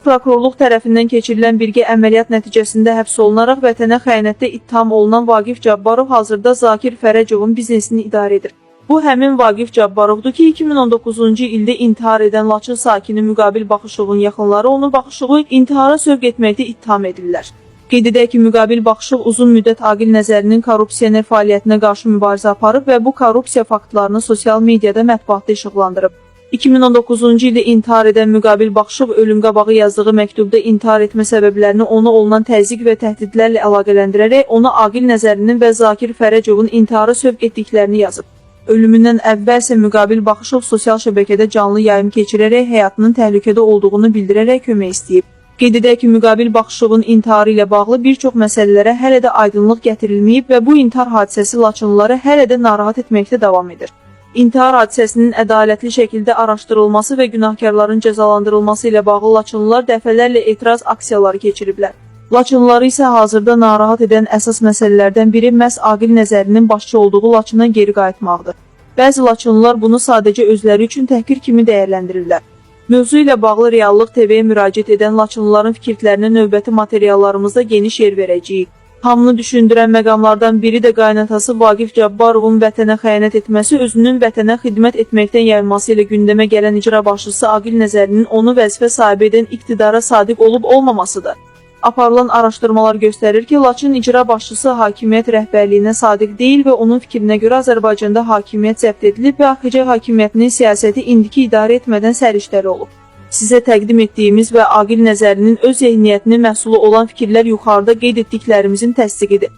Prokurorluq tərəfindən keçirilən birgə əməliyyat nəticəsində həbs olunaraq vətənə xəyanətdə ittiham olunan Vaqif Cabbarov hazırda Zakir Fərəcovun biznesini idarə edir. Bu həmin Vaqif Cabbarovdur ki, 2019-cu ildə intihar edən Laçın sakini Müqabil Baxışovun yaxınları onu Baxışovu intihara sövq etməkdə ittiham edirlər. Qeyd edək ki, Müqabil Baxışov uzun müddət Aqil Nəzərinin korrupsioner fəaliyyətinə qarşı mübarizə aparıb və bu korrupsiya faktlarını sosial mediada mətbuatda işıqlandırıb. 2019-cu ildə intihar edən Müqabil Baxışov ölüm qabağı yazdığı məktubda intihar etmə səbəblərini ona olunan təzyiq və təhdidlərlə əlaqələndirərək ona Aqil Nəzərinin və Zakir Fərəcovun intihara sövq etdiklərini yazıb. Ölümündən əvvəl isə Müqabil Baxışov sosial şəbəkədə canlı yayım keçirərək həyatının təhlükədə olduğunu bildirərək kömək istəyib. Qeyd edək ki, Müqabil Baxışovun intiharı ilə bağlı bir çox məsələlərə hələ də aydınlıq gətirilməyib və bu intihar hadisəsi Laçınlıları hələ də narahat etməkdə davam edir. İntihar hadisəsinin ədalətli şəkildə araşdırılması və günahkarların cəzalandırılması ilə bağlı Laçınlılar dəfələrlə etiraz aksiyaları keçiriblər. Laçınlıları isə hazırda narahat edən əsas məsələlərdən biri məhz Aqil Nəzərinin başçı olduğu Laçına geri qayıtmaqdır. Bəzi Laçınlılar bunu sadəcə özləri üçün təhqir kimi dəyərləndirirlər. Mövzu ilə bağlı Reallıq TV-yə müraciət edən Laçınlıların fikirlərinə növbəti materiallarımızda geniş yer verəcəyik. Hamını düşündürən məqamlardan biri də qaynatası Vaqif Cabbarovun vətənə xəyanət etməsi, özünün vətənə xidmət etməkdən yayılması ilə gündəmə gələn icra başçısı Aqil Nəzərinin onu vəzifə sahibi edən iqtidara sadiq olub olmamasıdır. Aparılan araşdırmalar göstərir ki, Laçın icra başçısı hakimiyyət rəhbərliyinə sadiq deyil və onun fikrinə görə Azərbaycanda hakimiyyət zəbt edilib və AXC hakimiyyətinin siyasəti indiki idarə etmədən səriştəli olub. Sizə təqdim etdiyimiz və Aqil Nəzərinin öz zehniyyətinin məhsulu olan fikirlər yuxarıda qeyd etdiklərimizin təsdiqidir.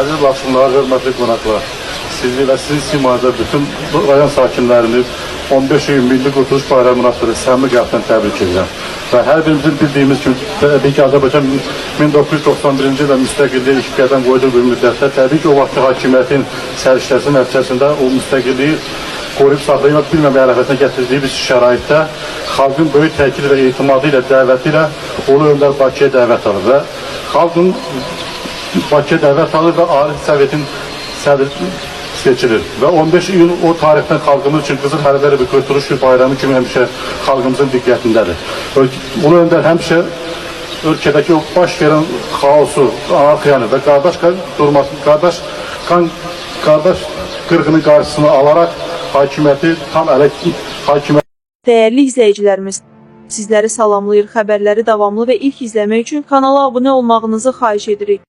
Əziz Laçınlılar, hörmətli qonaqlar, sizi və sizin simanızda bütün rayon sakinlərimiz 15 iyun Milli Qurtuluş Bayramı münasibətilə səmimi qəlbdən təbrik edirəm. Və hər birimizin bildiyimiz kimi, təbii ki, Azərbaycan 1991-ci ildə müstəqilliyi ilk qədəm qoyduğu bir müddətdə, təbii ki, o vaxtki hakimiyyətin səriştəsi nəticəsində o müstəqilliyi qoruyub saxlayıb bilməmək ərəfəsinə gətirdiyi bir şəraitdə xalqın böyük təkidi və etimadı ilə, dəvəti ilə Ulu Öndər Bakıya dəvət alır və xalqın Bakıya dəvət alır və Ali Sovetin sədri seçilir. Və 15 iyun o tarixdən xalqımız üçün Qızıl Hərbəli bir qurtuluş bayramı kimi həmişə xalqımızın diqqətindədir. Ulu Öndər həmişə ölkədəki o baş verən xaosu, anarxiyanı və qardaş qırğının qarşısını alaraq hakimiyyəti tam ələ hakimiyyət. Dəyərli izləyicilərimiz, sizləri salamlayır, xəbərləri davamlı və ilk izləmək üçün kanala abunə olmağınızı xahiş edirik.